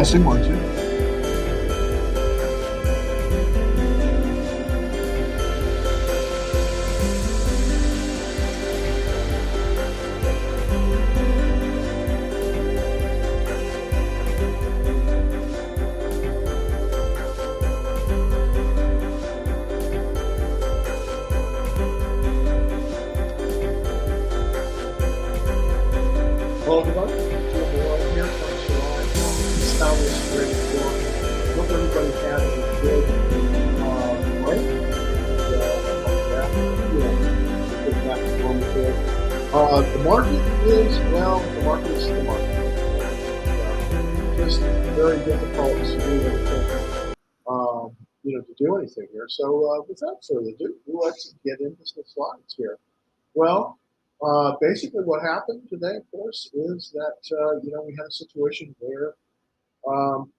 Testing 1, 2. Hello everyone, Malone here, comes to live from Established Radio Forum. Hope everybody had a good break. Get back to normal here. The market is, well, the market is the market. Just very difficult to do anything, to do anything here. So without further ado, let's get into the slides here. Well, basically what happened today, of course, is that, we had a situation where,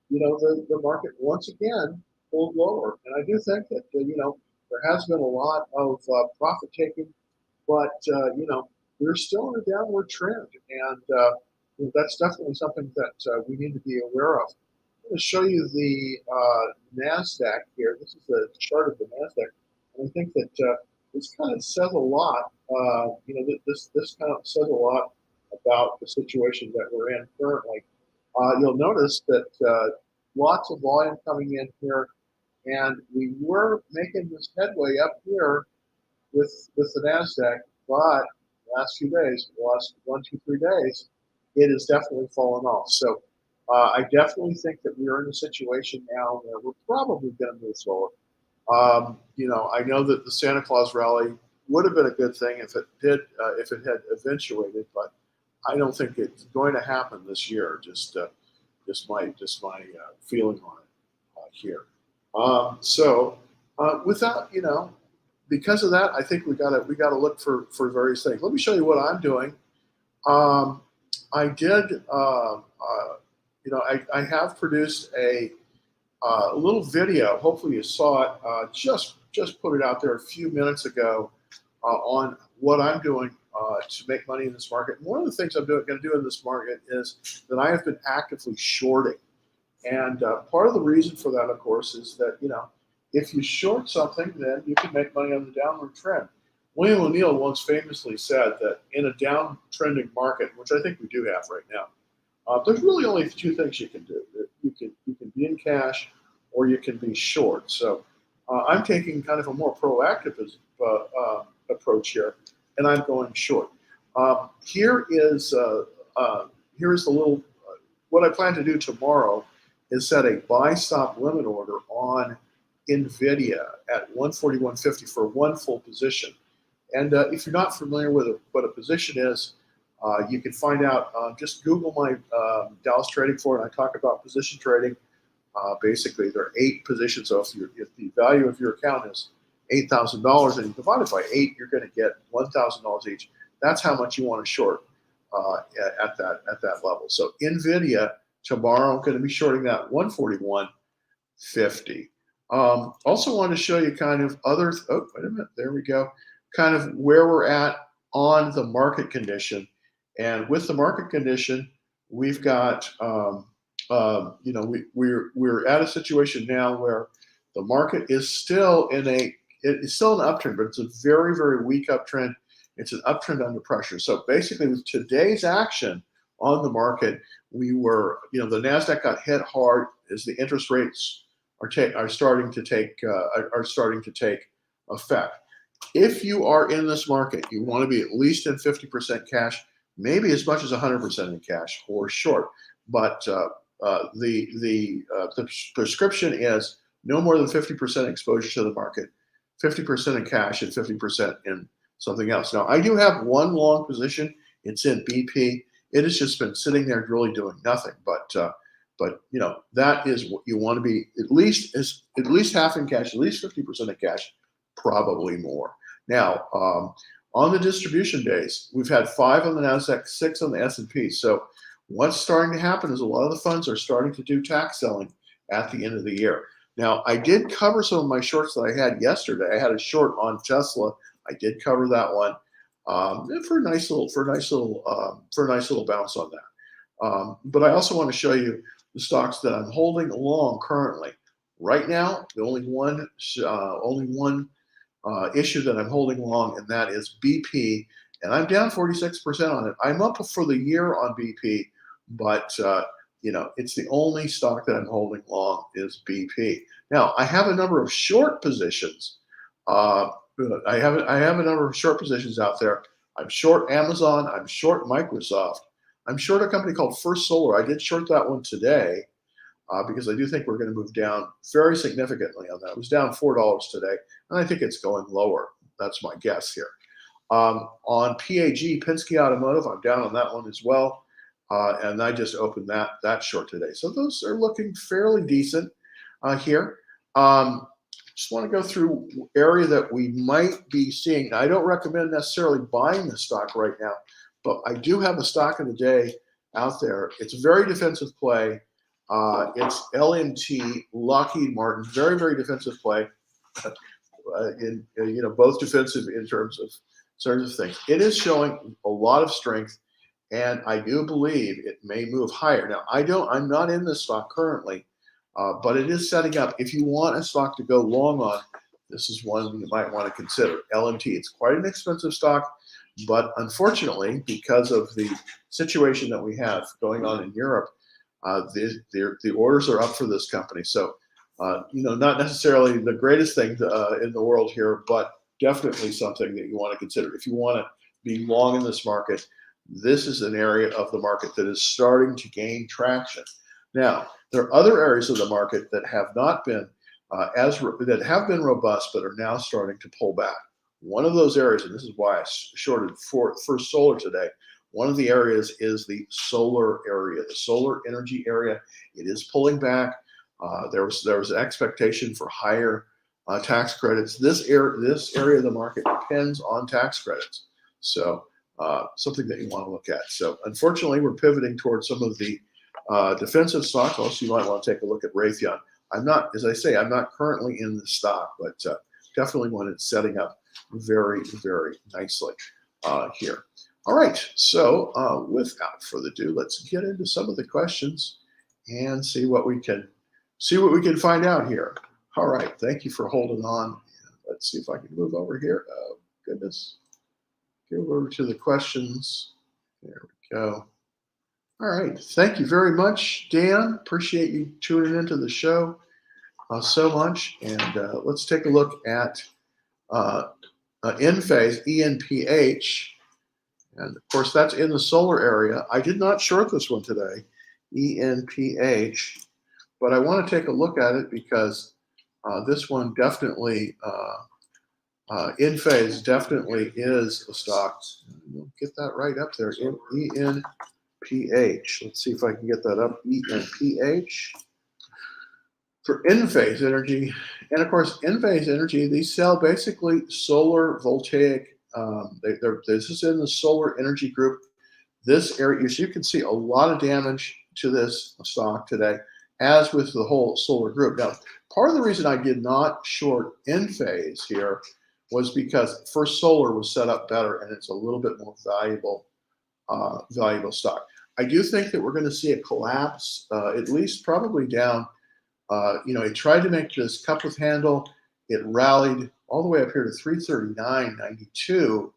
the market once again pulled lower. And I do think that, there has been a lot of profit taking, but, we're still in a downward trend. And that's definitely something that we need to be aware of. I'm going to show you the NASDAQ here. This is the chart of the NASDAQ. And I think that this kind of says a lot. This kind of says a lot about the situation that we're in currently. You'll notice that lots of volume coming in here, and we were making this headway up here with the NASDAQ, but last few days, the last 1, 2, 3 days, it has definitely fallen off. So I definitely think that we're in a situation now where we're probably going to move slower. I know that the Santa Claus rally would have been a good thing if it had eventuated, but I don't think it's going to happen this year. Just my feeling on it here. Without because of that, I think we gotta look for various things. Let me show you what I'm doing. I did. I have produced a little video. Hopefully you saw it. Just put it out there a few minutes ago on what I'm doing to make money in this market. And one of the things I'm going to do in this market is that I have been actively shorting. And part of the reason for that, of course, is that, if you short something, then you can make money on the downward trend. William O'Neill once famously said that in a downtrending market, which I think we do have right now, there's really only 2 things you can do. You can be in cash, or you can be short. So I'm taking kind of a more proactive approach here, and I'm going short. Here is the little. What I plan to do tomorrow is set a buy stop limit order on NVIDIA at 141.50 for one full position. And if you're not familiar with what a position is, you can find out. Just Google my Dallas Trading Floor, and I talk about position trading. Basically, there are 8 positions. So if the value of your account is $8,000 and you divide it by 8, you're going to get $1,000 each. That's how much you want to short at that level. So NVIDIA tomorrow, I'm going to be shorting that 141.50. Also want to show you kind of other. Oh, wait a minute. There we go. Kind of where we're at on the market condition, and with the market condition, we've got. We're at a situation now where the market is still it's still an uptrend, but it's a very, very weak uptrend. It's an uptrend under pressure. So basically, with today's action on the market, we were, the NASDAQ got hit hard as the interest rates are starting to take effect. If you are in this market, you want to be at least in 50% cash, maybe as much as 100% in cash or short. But the prescription is no more than 50% exposure to the market, 50% in cash, and 50% in something else. Now, I do have one long position. It's in BP. It has just been sitting there really doing nothing. But that is what you want to be, at least half in cash, at least 50% in cash, probably more. Now, on the distribution days, we've had 5 on the NASDAQ, 6 on the S&P. So what's starting to happen is a lot of the funds are starting to do tax selling at the end of the year. Now, I did cover some of my shorts that I had yesterday. I had a short on Tesla. I did cover that one for a nice little bounce on that. But I also want to show you the stocks that I'm holding long currently. Right now, the only one issue that I'm holding long, and that is BP, and I'm down 46% on it. I'm up for the year on BP, but it's the only stock that I'm holding long is BP. Now, I have a number of short positions. Uh, I have a number of short positions out there. I'm short Amazon. I'm short Microsoft. I'm short a company called First Solar. I did short that one today because I do think we're going to move down very significantly on that. It was down $4 today, and I think it's going lower. That's my guess here. On PAG, Penske Automotive, I'm down on that one as well, and I just opened that short today. So those are looking fairly decent here. Just want to go through area that we might be seeing. Now, I don't recommend necessarily buying the stock right now, but I do have a stock of the day out there. It's a very defensive play. It's LMT, Lockheed Martin, very, very defensive play. Both defensive in terms of things. It is showing a lot of strength, and I do believe it may move higher. Now, I'm not in this stock currently, but it is setting up. If you want a stock to go long on, this is one you might want to consider. LMT, it's quite an expensive stock, but unfortunately, because of the situation that we have going on in Europe, the orders are up for this company. So, not necessarily the greatest thing in the world here, but definitely something that you want to consider. If you want to be long in this market, this is an area of the market that is starting to gain traction. Now, there are other areas of the market that have not been that have been robust, but are now starting to pull back. One of those areas, and this is why I shorted First Solar today. One of the areas is the solar area, the solar energy area. It is pulling back. There was an expectation for higher tax credits. This area of the market depends on tax credits, so something that you want to look at. So unfortunately, we're pivoting towards some of the defensive stocks. Also, you might want to take a look at Raytheon. I'm not currently in the stock, but definitely one that's setting up very, very nicely here. All right, so without further ado, let's get into some of the questions and see what we can find out here. All right, thank you for holding on. Let's see if I can move over here. Oh, goodness. Go over to the questions. There we go. All right, thank you very much, Dan. Appreciate you tuning into the show so much. And let's take a look at Enphase, ENPH. And of course, that's in the solar area. I did not short this one today, ENPH, but I want to take a look at it because this one definitely, Enphase definitely is a stock. We'll get that right up there, ENPH. Let's see if I can get that up, ENPH. For Enphase Energy, and of course, Enphase Energy, they sell basically solar voltaic. This is in the solar energy group. This area, as you can see, a lot of damage to this stock today, as with the whole solar group. Now, part of the reason I did not short Enphase here was because First Solar was set up better, and it's a little bit more valuable stock. I do think that we're going to see a collapse, at least probably down. It tried to make this cup with handle. It rallied all the way up here to 339.92,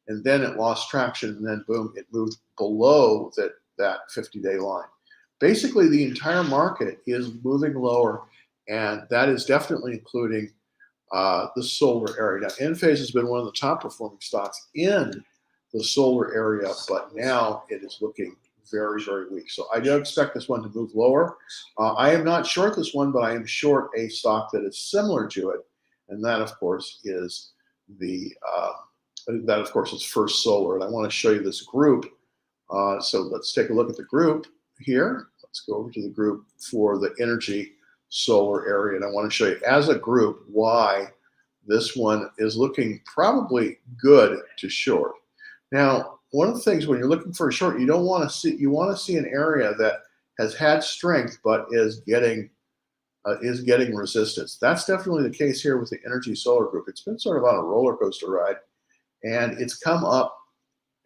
and then it lost traction, and then boom, it moved below that 50-day line. Basically, the entire market is moving lower, and that is definitely including the solar area. Now, Enphase has been one of the top performing stocks in the solar area, but now it is looking very, very weak. So I do expect this one to move lower. I am not short this one, but I am short a stock that is similar to it, and that, of course, is First Solar. And I want to show you this group. So let's take a look at the group here. Let's go over to the group for the energy solar area, and I want to show you as a group why this one is looking probably good to short. Now, one of the things when you're looking for a short, you want to see an area that has had strength but is getting resistance. That's definitely the case here with the energy solar group. It's been sort of on a roller coaster ride, and it's come up.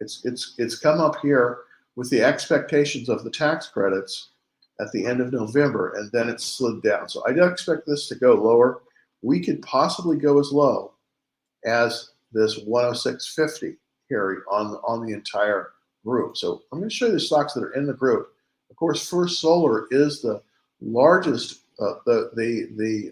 It's come up here with the expectations of the tax credits, at the end of November, and then it slid down. So I don't expect this to go lower. We could possibly go as low as this 106.50 here on the entire group. So I'm going to show you the stocks that are in the group. Of course, First Solar is the largest, the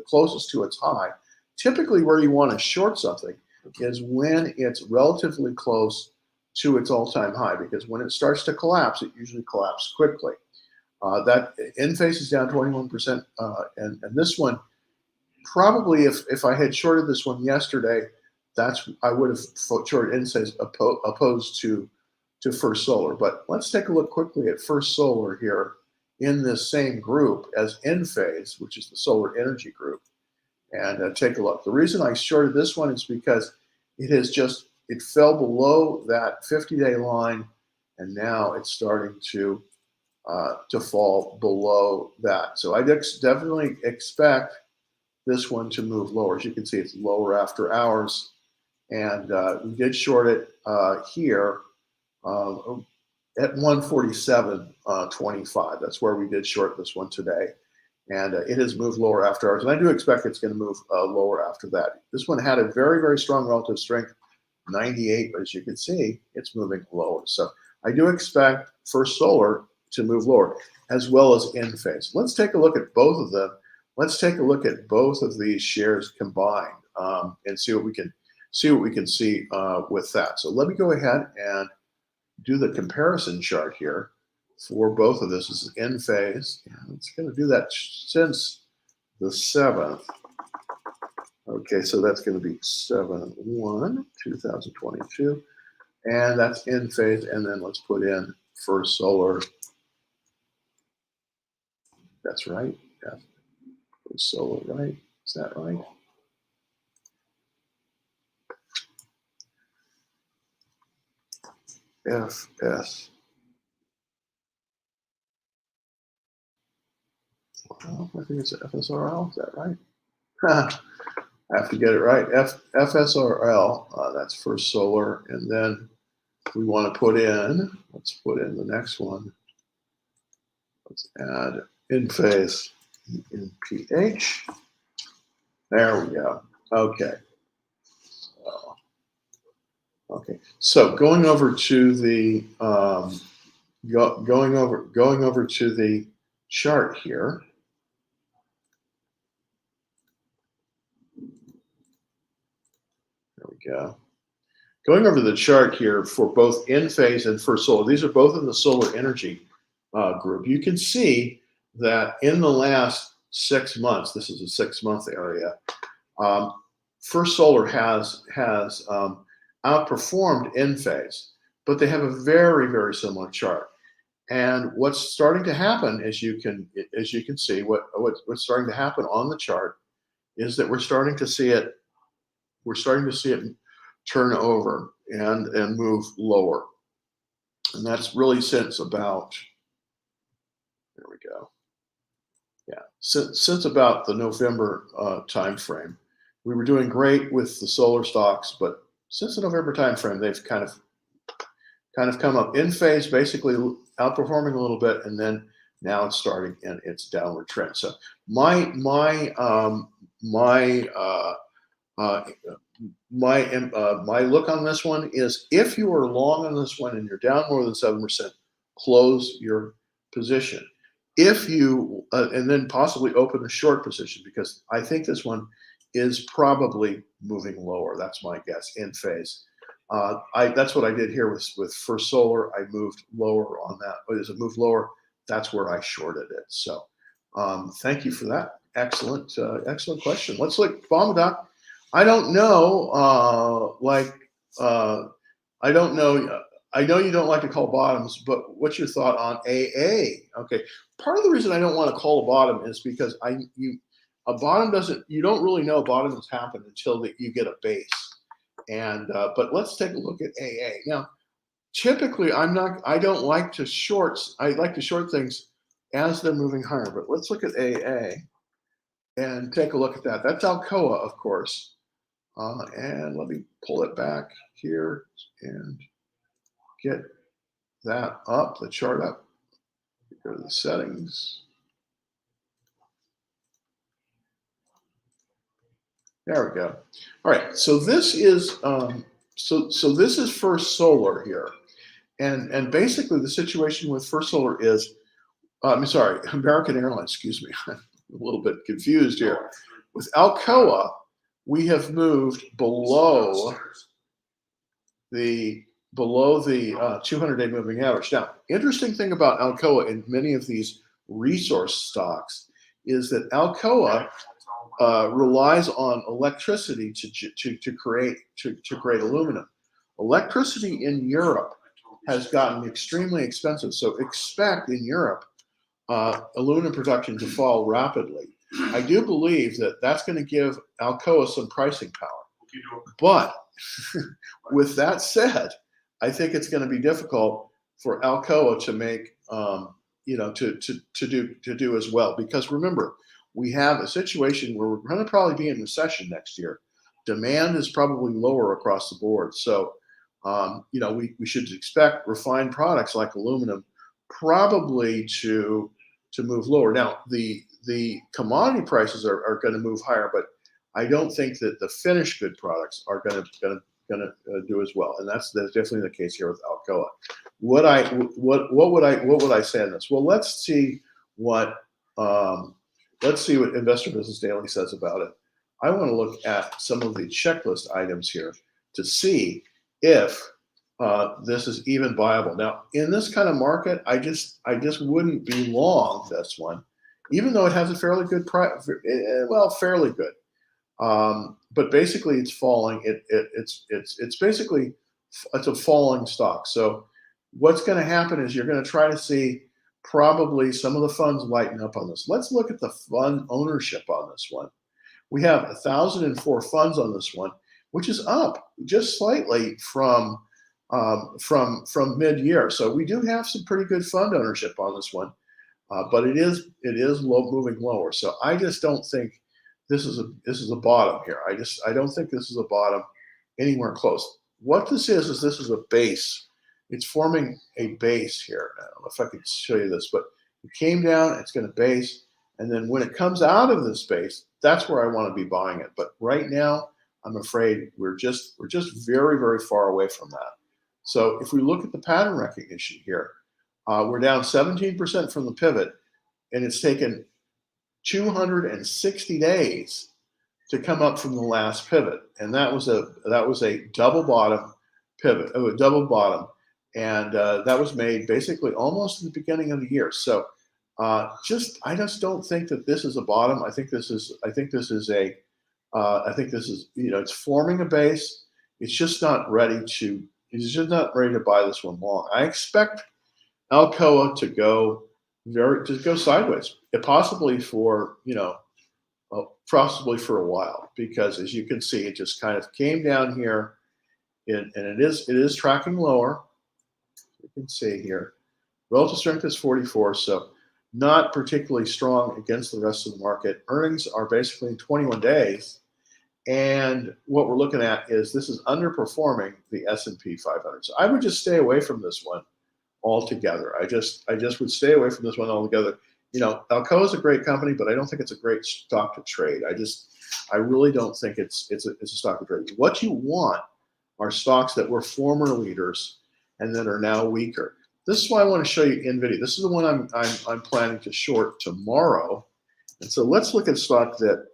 closest to its high. Typically, where you want to short something is when it's relatively close to its all-time high, because when it starts to collapse, it usually collapses quickly. That Enphase is down 21%, and this one, probably if I had shorted this one yesterday, I would have shorted Enphase opposed to First Solar. But let's take a look quickly at First Solar here in this same group as Enphase, which is the solar energy group, and take a look. The reason I shorted this one is because it fell below that 50-day line, and now it's starting to fall below that. So I definitely expect this one to move lower. As you can see, it's lower after hours, and we did short it here at 147.25. That's where we did short this one today, and it has moved lower after hours, and I do expect it's going to move lower after that. This one had a very, very strong relative strength, 98, but as you can see, it's moving lower. So I do expect First Solar to move lower, as well as Enphase. Let's take a look at both of them. Let's take a look at both of these shares combined and see what we can see with that. So let me go ahead and do the comparison chart here for both of this. This is Enphase, and it's going to do that since the 7th. Okay, so that's going to be 7/1/2022, and that's Enphase. And then let's put in First Solar. That's right. Yeah. First Solar, right? Is that right? FS. Well, I think it's FSRL. Is that right? I have to get it right. FSRL. That's First Solar, and then we want to put in. Let's put in the next one. Let's add Enphase. ENPH. There we go. Okay. Okay. So going over to the going over to the chart here. There we go. Going over the chart here for both Enphase and First Solar. These are both in the solar energy group. You can see that in the last 6 months, this is a 6-month area, First Solar has outperformed Enphase, but they have a very, very similar chart. And what's starting to happen, as you can see, what's starting to happen on the chart is that we're starting to see it turn over and move lower, and that's really since about, there we go. Yeah, since about the November time frame. We were doing great with the solar stocks, but since the November time frame, they've kind of come up. Enphase basically outperforming a little bit, and then now it's starting in its downward trend. So my look on this one is, if you are long on this one and you're down more than 7%, close your position. If you and then possibly open a short position, because I think this one is probably moving lower. That's my guess. Enphase. That's what I did here with First Solar. I moved lower on that. But as it moved lower, that's where I shorted it. So thank you for that. Excellent question. Let's look, Bombadoc. I don't know. I don't know. I know you don't like to call bottoms, but what's your thought on AA? Okay. Part of the reason I don't want to call a bottom is because a bottom doesn't. You don't really know a bottom has happened until you get a base. And but let's take a look at AA now. Typically, I don't like to short. I like to short things as they're moving higher. But let's look at AA and take a look at that. That's Alcoa, of course. And let me pull it back here and get that up, the chart up. Go to the settings. There we go. All right, so this is this is First Solar here, and basically the situation with First Solar is, I'm sorry, American Airlines. Excuse me, I'm a little bit confused here. With Alcoa, we have moved below the 200-day moving average. Now, interesting thing about Alcoa in many of these resource stocks is that Alcoa relies on electricity to create aluminum. Electricity in Europe has gotten extremely expensive, so expect in Europe aluminum production to fall rapidly. I do believe that that's going to give Alcoa some pricing power. But with that said, I think it's going to be difficult for Alcoa to make, to do as well. Because remember, we have a situation where we're going to probably be in recession next year. Demand is probably lower across the board. So, we should expect refined products like aluminum probably to move lower. Now, the commodity prices are going to move higher, but I don't think that the finished good products are going to do as well, and that's definitely the case here with Alcoa. What would I say on this? Well, let's see what Investor Business Daily says about it. I want to look at some of the checklist items here to see if this is even viable. Now, in this kind of market, I just wouldn't be long this one, even though it has a fairly good price. Well, fairly good. But basically, it's falling. It's basically a falling stock. So what's going to happen is you're going to try to see probably some of the funds lighten up on this. Let's look at the fund ownership on this one. We have 1,004 funds on this one, which is up just slightly from mid-year. So we do have some pretty good fund ownership on this one, but it is moving lower. So I just don't think this is a bottom here. I don't think this is a bottom anywhere close. What this is this is a base. It's forming a base here. I don't know if I could show you this, but it came down, it's going to base, and then when it comes out of this base, that's where I want to be buying it. But right now, I'm afraid we're just very, very far away from that. So if we look at the pattern recognition here, we're down 17% from the pivot, and it's taken 260 days to come up from the last pivot, and that was a double bottom pivot, a double bottom, and that was made basically almost at the beginning of the year. So I just don't think that this is a bottom. I think this is it's forming a base. It's just not ready to buy this one long. I expect Alcoa to go sideways, possibly for a while, because as you can see, it just kind of came down here, and it is tracking lower. You can see here, relative strength is 44, so not particularly strong against the rest of the market. Earnings are basically in 21 days, and what we're looking at is this is underperforming the S&P 500. So I would just stay away from this one altogether. I just would stay away from this one altogether. Alcoa is a great company, but I don't think it's a great stock to trade. I really don't think it's a stock to trade. What you want are stocks that were former leaders and that are now weaker. This is why I want to show you NVIDIA. This is the one I'm planning to short tomorrow. And so let's look at a stock that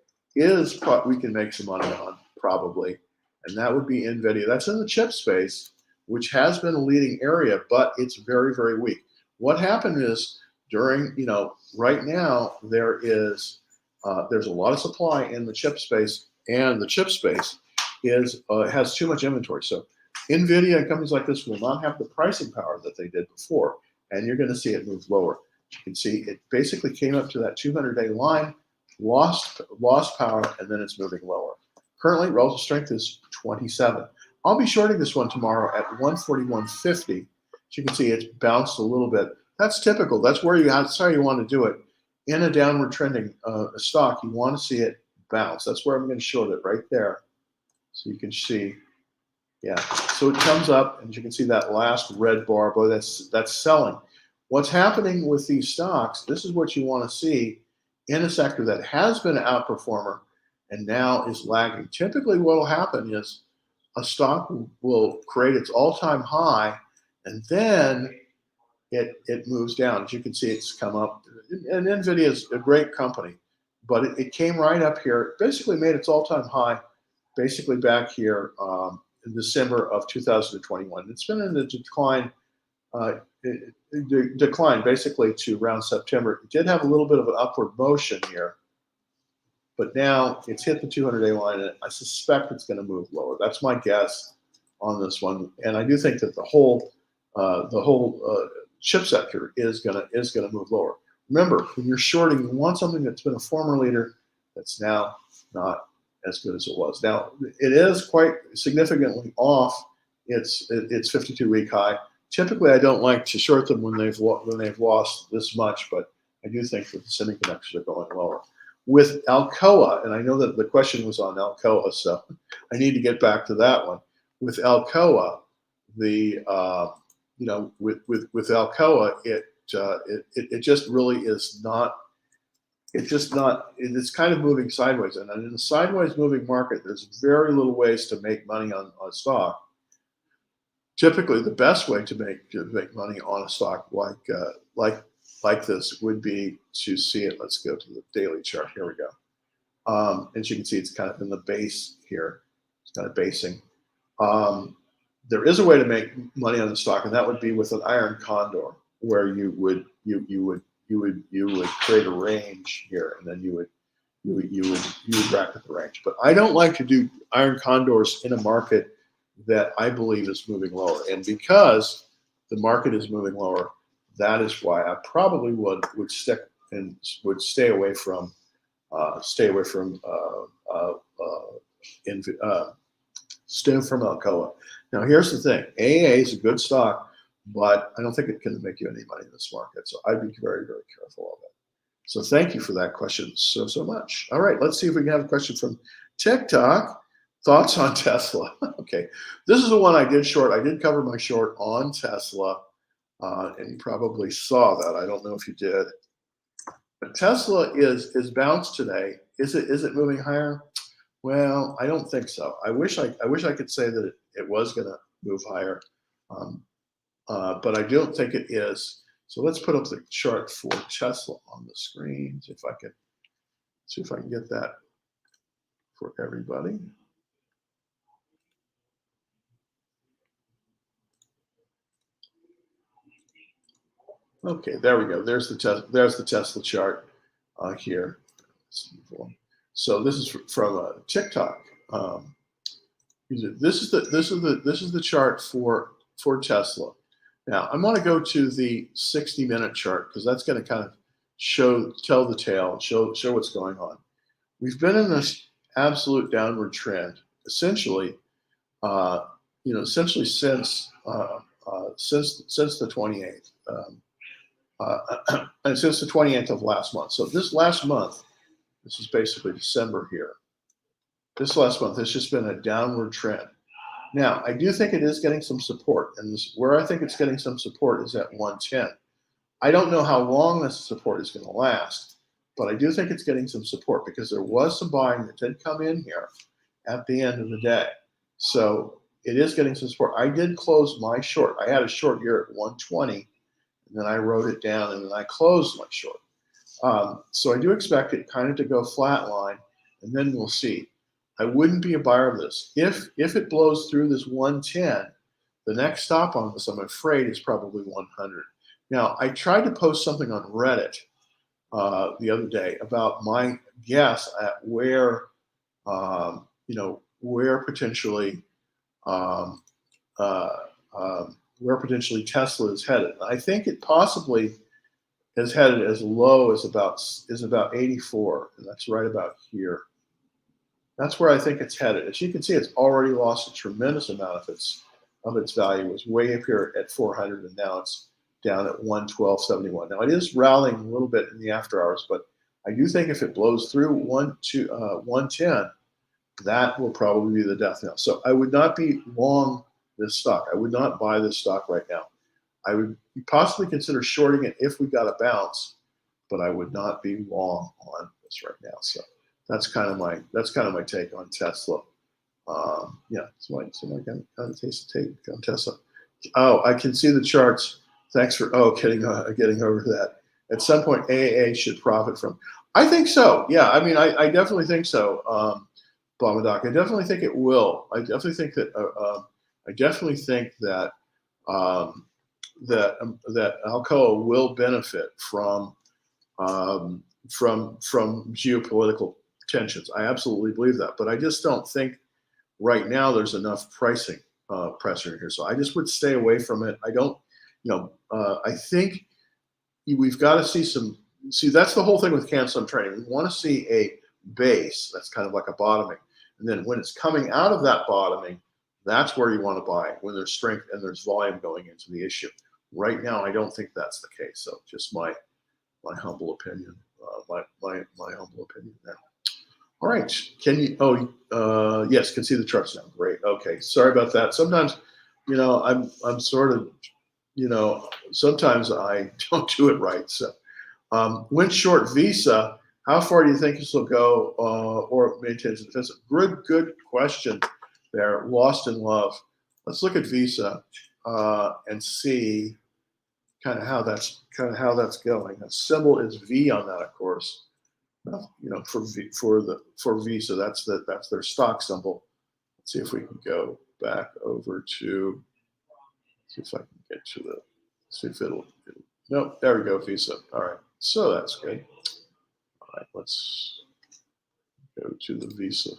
we can make some money on probably, and that would be NVIDIA. That's in the chip space, which has been a leading area, but it's very, very weak. What happened is right now there's a lot of supply in the chip space, and the chip space has too much inventory. So NVIDIA and companies like this will not have the pricing power that they did before, and you're going to see it move lower. You can see it basically came up to that 200-day line, lost power, and then it's moving lower. Currently, relative strength is 27. I'll be shorting this one tomorrow at 141.50. As you can see, it's bounced a little bit. That's typical. That's how you want to do it. In a downward trending stock, you want to see it bounce. That's where I'm going to short it right there. So you can see, yeah. So it comes up, and you can see that last red bar, boy, that's selling. What's happening with these stocks, this is what you want to see in a sector that has been an outperformer and now is lagging. Typically what will happen is a stock will create its all-time high and then it moves down. As you can see, it's come up. And NVIDIA is a great company, but it came right up here. It basically made its all-time high basically back here in December of 2021. It's been in a decline, decline basically to around September. It did have a little bit of an upward motion here, but now it's hit the 200-day line, and I suspect it's going to move lower. That's my guess on this one, and I do think that the whole chip sector is gonna move lower. Remember, when you're shorting, you want something that's been a former leader that's now not as good as it was. Now it is quite significantly off its 52-week high. Typically, I don't like to short them when they've lost this much, but I do think that the semiconductors are going lower. With Alcoa, and I know that the question was on Alcoa, so I need to get back to that one. With Alcoa, with Alcoa, it just really is not. It's kind of moving sideways, and in a sideways moving market, there's very little ways to make money on stock. Typically, the best way to make money on a stock like this would be to see it. Let's go to the daily chart. Here we go. As you can see, it's kind of in the base here. It's kind of basing. There is a way to make money on the stock, and that would be with an iron condor, where you would create a range here, and then you would bracket the range. But I don't like to do iron condors in a market that I believe is moving lower, and because the market is moving lower, that is why I probably would stick and would stay away from Alcoa. Now, here's the thing: AA is a good stock, but I don't think it can make you any money in this market. So I'd be very, very careful of it. So thank you for that question so much. All right, let's see if we can have a question from TikTok. Thoughts on Tesla? Okay, this is the one I did short. I did cover my short on Tesla, and you probably saw that. I don't know if you did. But Tesla is bounced today. Is it moving higher? Well, I don't think so. I wish I could say that it was going to move higher, but I don't think it is. So let's put up the chart for Tesla on the screen. See if I can get that for everybody. Okay, there we go. There's the Tesla chart here. So this is from TikTok. This is the chart for Tesla. Now I'm going to go to the 60-minute chart because that's going to kind of tell the tale, show what's going on. We've been in this absolute downward trend, essentially since the 28th. And since the 28th of last month. So this last month, this is basically December here. This last month, it's just been a downward trend. Now, I do think it is getting some support, and where I think it's getting some support is at 110. I don't know how long this support is going to last, but I do think it's getting some support because there was some buying that did come in here at the end of the day. So it is getting some support. I did close my short. I had a short here at 120. And then I wrote it down, and then I closed my short. So I do expect it kind of to go flatline, and then we'll see. I wouldn't be a buyer of this. If it blows through this 110, the next stop on this, I'm afraid, is probably 100. Now, I tried to post something on Reddit the other day about my guess at where potentially Tesla is headed. I think it possibly is headed as low as about 84, and that's right about here. That's where I think it's headed. As you can see, it's already lost a tremendous amount of its value. It was way up here at 400, and now it's down at 112.71. Now it is rallying a little bit in the after hours, but I do think if it blows through 110, that will probably be the death knell. So I would not be long this stock. I would not buy this stock right now. I would possibly consider shorting it if we got a bounce, but I would not be long on this right now. So that's kind of my take on Tesla. Yeah, so I kind of taste the tape on Tesla. Oh, I can see the charts. Thanks for getting over that. At some point, AAA should profit from. I think so. Yeah, I mean, I definitely think so. Blamadoc, I definitely think it will. I definitely think that. I definitely think that that Alcoa will benefit from geopolitical tensions. I absolutely believe that, but I just don't think right now there's enough pricing pressure here. So I just would stay away from it. I don't, I think we've got to see, that's the whole thing with CAN-SUM trading. We want to see a base that's kind of like a bottoming. And then when it's coming out of that bottoming, that's where you want to buy, when there's strength and there's volume going into the issue. Right now, I don't think that's the case. So just my humble opinion, my humble opinion there. All right, can you, yes, can see the charts now, great, okay, sorry about that. Sometimes, I'm sort of, sometimes I don't do it right. So went short Visa, how far do you think this will go or maintains the defensive? Good question there, lost in love. Let's look at Visa and see kind of how that's going. The symbol is V on that, of course. For Visa, that's their stock symbol. Let's see if we can go back over to, see if I can get to the, see if it'll nope, there we go, Visa. All right, so that's good. All right, let's go to the Visa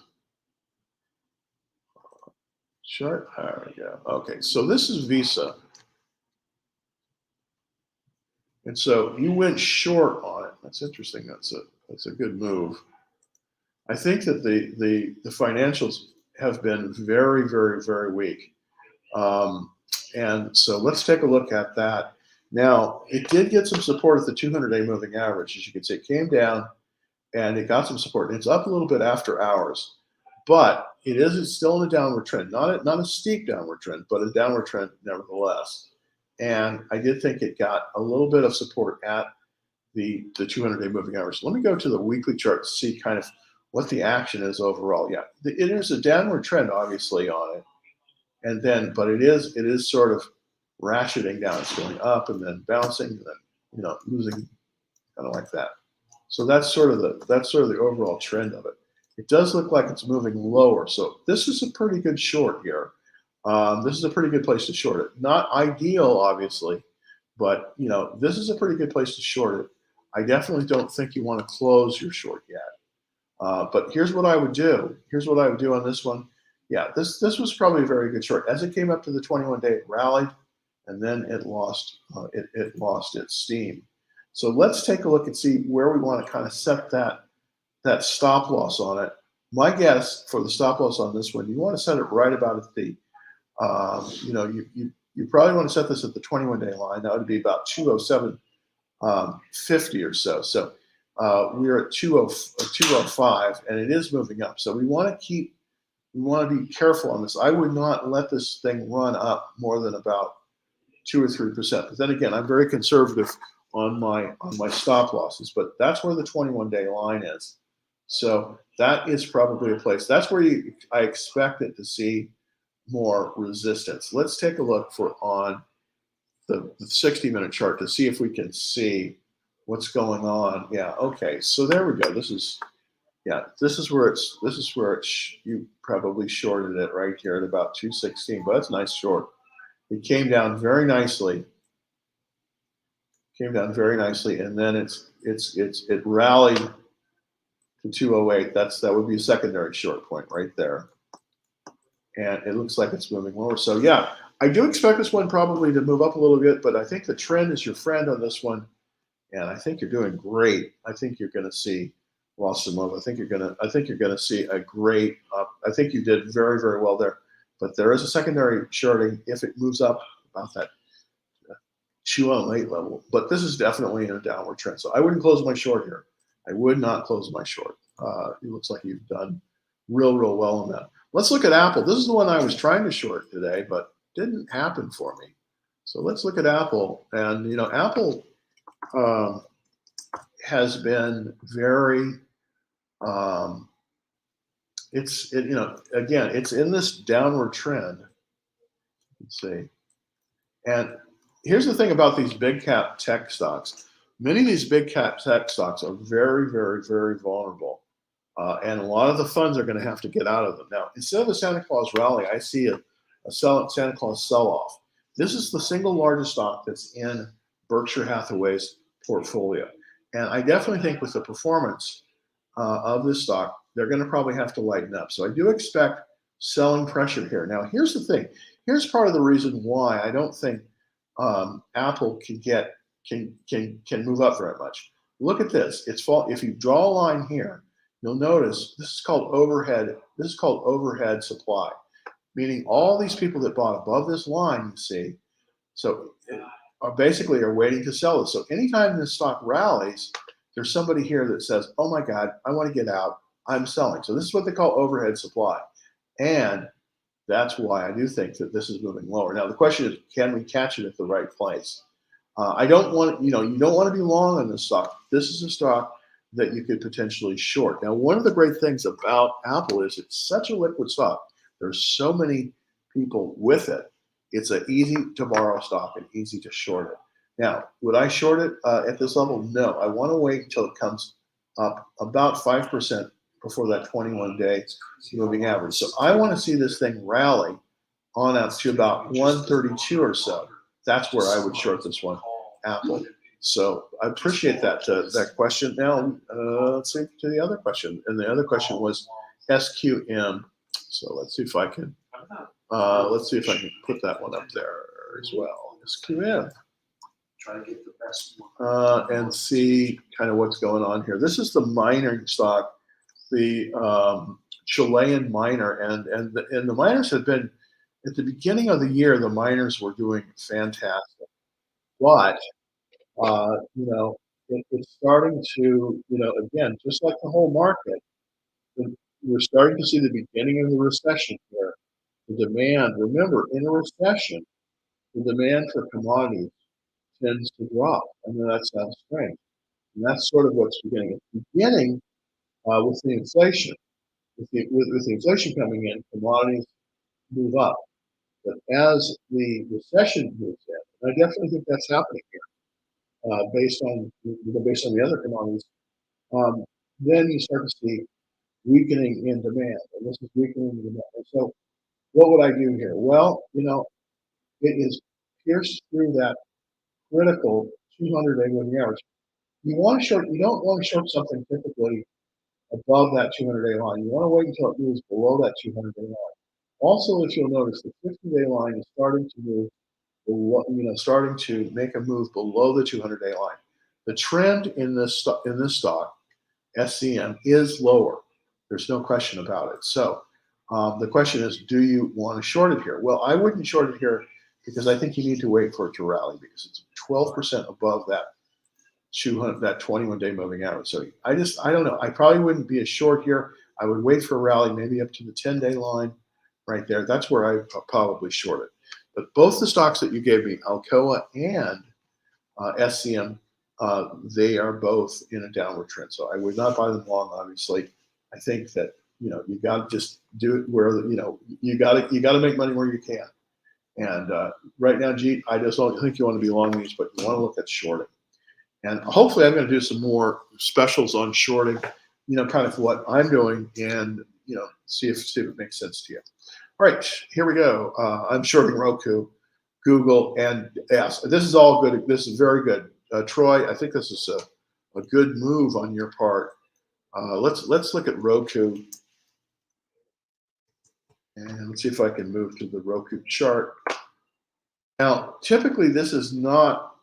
chart. There we go. Okay, so this is Visa. And so you went short on it. That's interesting. That's a good move. I think that the financials have been very, very, very weak. And so let's take a look at that. Now, it did get some support at the 200-day moving average. As you can see, it came down and it got some support. And it's up a little bit after hours, but it's still in a downward trend. Not a steep downward trend, but a downward trend nevertheless. And I did think it got a little bit of support at the 200-day moving average. Let me go to the weekly chart to see kind of what the action is overall. Yeah, it is a downward trend, obviously, on it. And then, but it is sort of ratcheting down. It's going up and then bouncing and then, losing kind of like that. So that's sort of the overall trend of it. It does look like it's moving lower. So this is a pretty good short here. This is a pretty good place to short it. Not ideal, obviously, but this is a pretty good place to short it. I definitely don't think you want to close your short yet. But here's what I would do. Here's what I would do on this one. Yeah, this was probably a very good short. As it came up to the 21-day, it rallied, and then it lost it lost its steam. So let's take a look and see where we want to kind of set that stop loss on it. My guess for the stop loss on this one, you want to set it right about at the you probably want to set this at the 21-day line. That would be about 207.50 or so. So we're at 205, and it is moving up. So we want to be careful on this. I would not let this thing run up more than about 2 or 3%. But then again, I'm very conservative on my stop losses. But that's where the 21-day line is. So that is probably a place. That's where I expect it to see more resistance. Let's take a look on the 60-minute chart to see if we can see what's going on. Yeah. Okay. So there we go. This is where you probably shorted it right here at about 216, but that's a nice short. It came down very nicely. And then it rallied to 208. That would be a secondary short point right there. And it looks like it's moving lower. So yeah, I do expect this one probably to move up a little bit, but I think the trend is your friend on this one. And I think you're doing great. I think you're going to see lost in love. I think you're going to see a great I think you did very, very well there. But there is a secondary shorting if it moves up about that 208 level. But this is definitely in a downward trend. So I wouldn't close my short here. I would not close my short. It looks like you've done real, real well on that. Let's look at Apple. This is the one I was trying to short today, but didn't happen for me. So let's look at Apple. And, Apple um, has been very, um, again, it's in this downward trend. Let's see. And here's the thing about these big cap tech stocks. Many of these big cap tech stocks are very, very, very vulnerable. And a lot of the funds are going to have to get out of them. Now, instead of a Santa Claus rally, I see a Santa Claus sell off. This is the single largest stock that's in Berkshire Hathaway's portfolio. And I definitely think with the performance of this stock, they're going to probably have to lighten up. So I do expect selling pressure here. Now, here's the thing. Here's part of the reason why I don't think Apple can move up very much. Look at this. If you draw a line here, you'll notice this is called overhead. This is called overhead supply, meaning all these people that bought above this line, you see, so are waiting to sell it. So anytime this stock rallies, there's somebody here that says, "Oh my God, I want to get out. I'm selling." So this is what they call overhead supply, and that's why I do think that this is moving lower. Now the question is, can we catch it at the right place? I don't want, you don't want to be long on this stock. This is a stock that you could potentially short. Now, one of the great things about Apple is it's such a liquid stock. There's so many people with it. It's an easy to borrow stock and easy to short it. Now, would I short it at this level? No, I want to wait until it comes up about 5% before that 21-day moving average. So I want to see this thing rally on out to about 132 or so. That's where I would short this one, Apple. So I appreciate that question. Now let's see to the other question, and the other question was SQM. So let's see if I can put that one up there as well. SQM. Try to get the best one. And see kind of what's going on here. This is the mining stock, the Chilean miner, and the miners have been at the beginning of the year. The miners were doing fantastic, but it's starting to, again, just like the whole market, we're starting to see the beginning of the recession here. The demand, remember, in a recession, the demand for commodities tends to drop. I know that sounds strange. And that's sort of what's beginning. It's beginning with the inflation. With the inflation coming in, commodities move up. But as the recession moves in, and I definitely think that's happening here, based on the other commodities, then you start to see weakening in demand, and this is weakening in demand. And so, what would I do here? Well, it is pierced through that critical 200-day moving average. You want to short. You don't want to short something typically above that 200-day line. You want to wait until it moves below that 200-day line. Also, if you'll notice, the 50-day line is starting to move starting to make a move below the 200-day line. The trend in this stock, SCM, is lower. There's no question about it. So the question is, do you want to short it here? Well, I wouldn't short it here because I think you need to wait for it to rally because it's 12% above that 21-day moving average. So I don't know. I probably wouldn't be a short here. I would wait for a rally, maybe up to the 10-day line right there. That's where I probably short it. But both the stocks that you gave me, Alcoa and SCM, they are both in a downward trend. So I would not buy them long, obviously. I think that, you got to just do it where, you got to make money where you can. And right now, Jeet, I just don't think you want to be long these, but you want to look at shorting. And hopefully I'm going to do some more specials on shorting, kind of what I'm doing and, see if it makes sense to you. All right, here we go. I'm shorting Roku, Google, and yes, this is all good. This is very good. Troy, I think this is a good move on your part. Let's look at Roku. And let's see if I can move to the Roku chart. Now, typically this is not,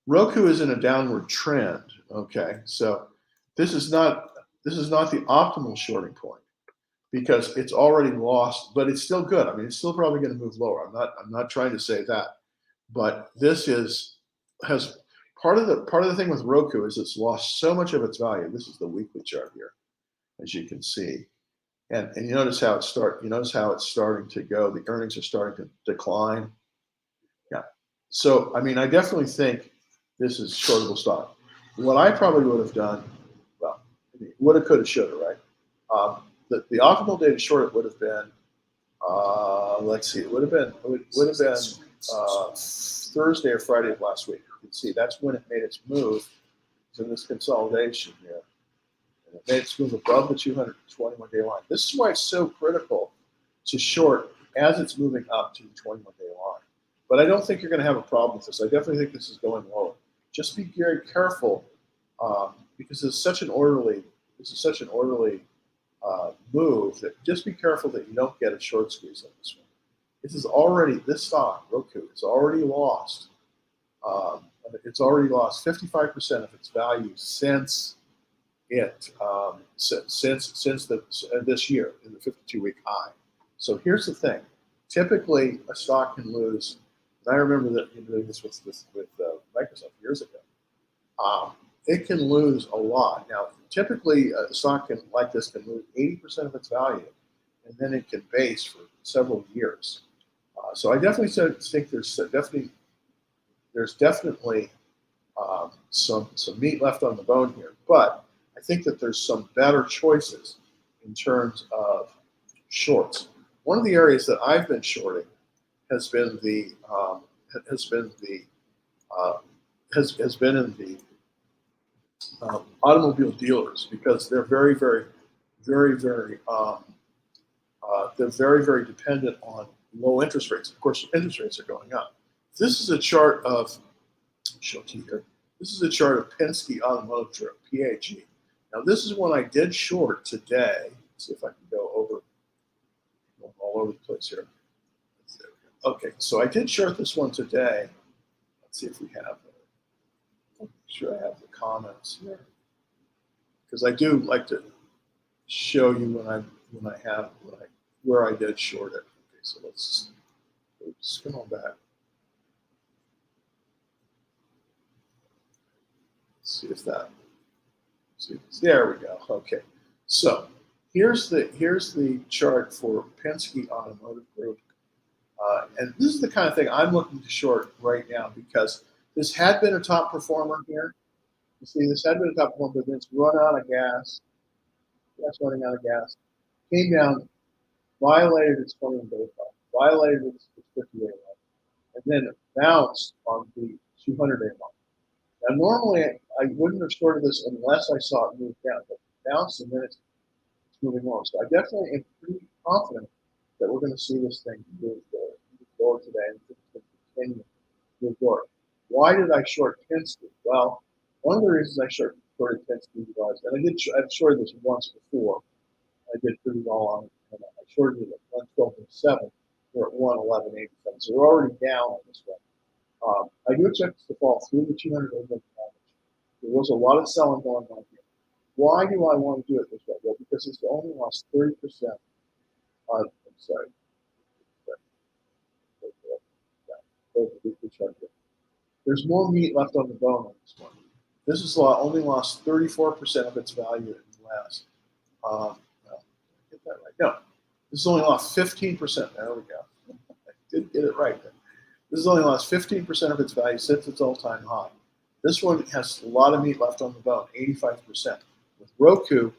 Roku is in a downward trend. Okay, so this is not the optimal shorting point because it's already lost, but it's still good. I mean, it's still probably going to move lower. I'm not trying to say that, but this has part of the thing with Roku is it's lost so much of its value. This is the weekly chart here, as you can see. And you notice how it's starting to go. The earnings are starting to decline. Yeah. So I mean, I definitely think this is shortable stock. What I probably would have done, well, woulda, coulda, shoulda, right? The optimal day to short it would have been, let's see, it would have been Thursday or Friday of last week. You can see that's when it made its move. It's in this consolidation here. And it made its move above the 221-day line. This is why it's so critical to short as it's moving up to the 21-day line. But I don't think you're going to have a problem with this. I definitely think this is going lower. Just be very careful because this is such an orderly move that just be careful that you don't get a short squeeze on this one. This stock, Roku, is already lost. It's already lost 55% of its value since this year in the 52-week high. So here's the thing: typically a stock can lose. And I remember that doing this with Microsoft years ago. It can lose a lot. Now, typically a stock like this can lose 80% of its value, and then it can base for several years. So I definitely think there's definitely some meat left on the bone here, but I think that there's some better choices in terms of shorts. One of the areas that I've been shorting has been in the automobile dealers, because they're very dependent on low interest rates. Of course, interest rates are going up. This is a chart of This is a chart of Penske Automotive Group, PAG. Now, this is one I did short today. Let's see if I can go all over the place here. Okay, so I did short this one today. Let's see if we have I'm sure I have the comments here, because I do like to show you where I did short it. Okay, so let's come on back. Let's see if that. There we go. Okay, so here's the chart for Penske Automotive Group, and this is the kind of thing I'm looking to short right now, because this had been a top performer here. You see, this had been a top performer, but then it's run out of gas. That's running out of gas. Came down, violated its 21-day line, violated its 50-day line, and then bounced on the 200-day line. Now, normally I wouldn't have shorted this unless I saw it move down, but it bounced and then it's moving on. So I definitely am pretty confident that we're going to see this thing move forward today and continue to move forward. Why did I short Penske? Well, one of the reasons I shorted Penske was, and I've shorted this once before. I did pretty well on it, and I shorted it at 112.7. We're at 111.87, so we're already down on this one. I do expect this to fall through the 200-day moving average. There was a lot of selling going on here. Why do I want to do it this way? Well, because it's only lost 30%. I'm sorry. There's more meat left on the bone on this one. This has only lost 34% of its value in the last. Get that right? No, this has only lost 15%. There we go. I did get it right then. This has only lost 15% of its value since its all-time high. This one has a lot of meat left on the bone, 85%. With Roku,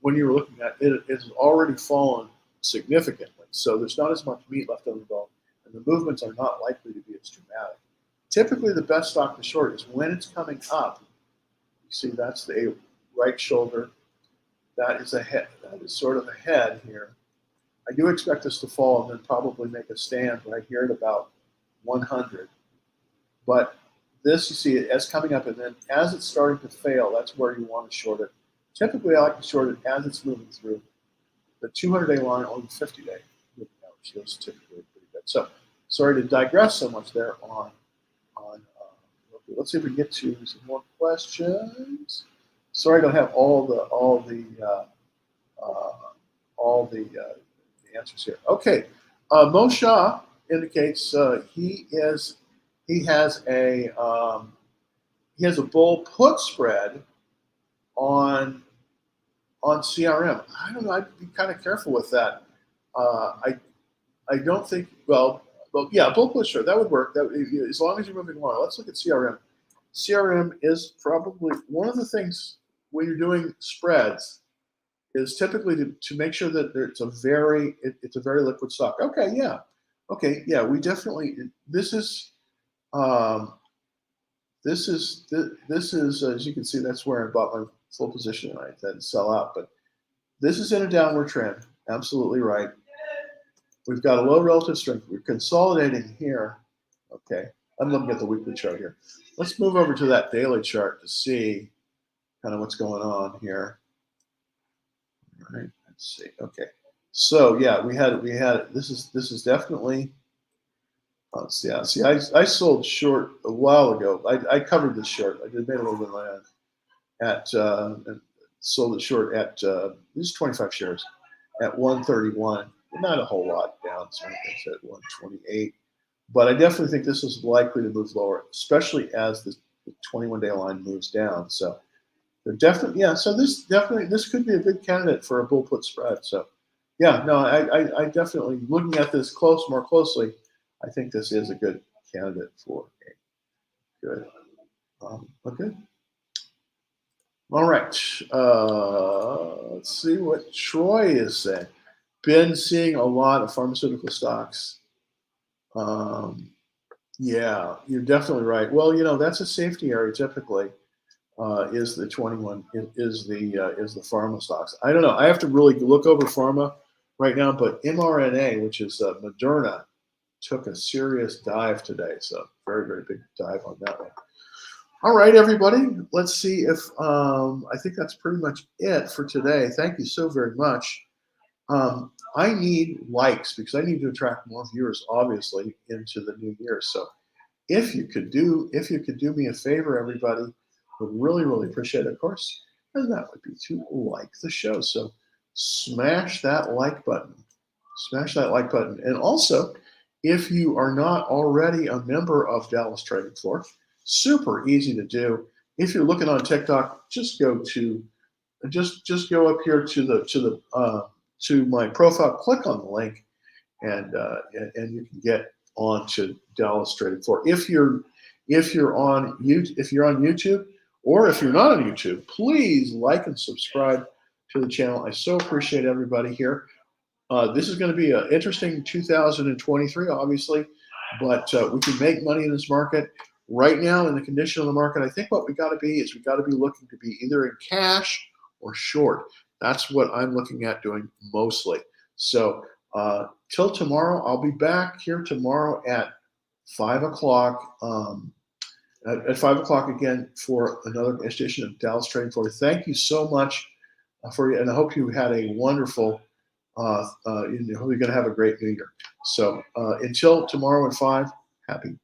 when you're looking at it, it has already fallen significantly. So there's not as much meat left on the bone, and the movements are not likely to be as dramatic. Typically, the best stock to short is when it's coming up. You see, that's the right shoulder. That is a head. That is sort of a head here. I do expect this to fall and then probably make a stand right here at about 100. But this, you see it as coming up, and then as it's starting to fail, that's where you want to short it. Typically, I like to short it as it's moving through the 200-day line or the 50-day moving average. Those typically pretty good. So, sorry to digress so much there on. Okay, let's see if we can get to some more questions. Sorry, I don't have all the answers here. Okay, Moshe indicates he has a bull put spread on on CRM. I don't know. I'd be kind of careful with that. I don't think. Well, yeah, bull push short, that would work. As long as you're moving along. Let's look at CRM. CRM is probably one of the things when you're doing spreads is typically to make sure that it's a very liquid stock. Okay, yeah. We definitely um, this is as you can see, that's where I bought my full position and I then sell out. But this is in a downward trend. Absolutely right. We've got a low relative strength. We're consolidating here. Okay, I'm looking at the weekly chart here. Let's move over to that daily chart to see kind of what's going on here. All right, let's see. Okay, so yeah, we had this is definitely. Yeah, see, I sold short a while ago. I covered this short. I did made a little bit of land and sold it short at this is 25 shares at 131. Not a whole lot down. So it's at 128. But I definitely think this is likely to move lower, especially as the 21-day line moves down. So they're definitely, yeah. So this could be a good candidate for a bull put spread. So yeah, no, I definitely looking at this more closely. I think this is a good candidate for a good. Okay. All right. Let's see what Troy is saying. Been seeing a lot of pharmaceutical stocks. Yeah, you're definitely right. Well, that's a safety area typically. Is the 21 is the pharma stocks? I don't know. I have to really look over pharma right now, but mRNA, which is Moderna, took a serious dive today. So very, very big dive on that one. All right, everybody. Let's see if I think that's pretty much it for today. Thank you so very much. I need likes because I need to attract more viewers, obviously, into the new year. So if you could do me a favor, everybody, would really, really appreciate it, of course, and that would be to like the show. So smash that like button. Smash that like button. And also, if you are not already a member of Dallas Trading Floor, super easy to do. If you're looking on TikTok, just go up here to my profile, click on the link, and you can get on to Dallas Trading Floor. If you're on YouTube, or if you're not on YouTube, please like and subscribe to the channel. I so appreciate everybody here. This is going to be an interesting 2023, obviously, but we can make money in this market. Right now, in the condition of the market, I think what we got to be looking to be either in cash or short. That's what I'm looking at doing mostly. So till tomorrow, I'll be back here tomorrow at 5 o'clock. At 5 o'clock again for another edition of Dallas Trading Floor. Thank you so much for you, and I hope you had a wonderful. I hope you're going to have a great New Year. So until tomorrow at 5, happy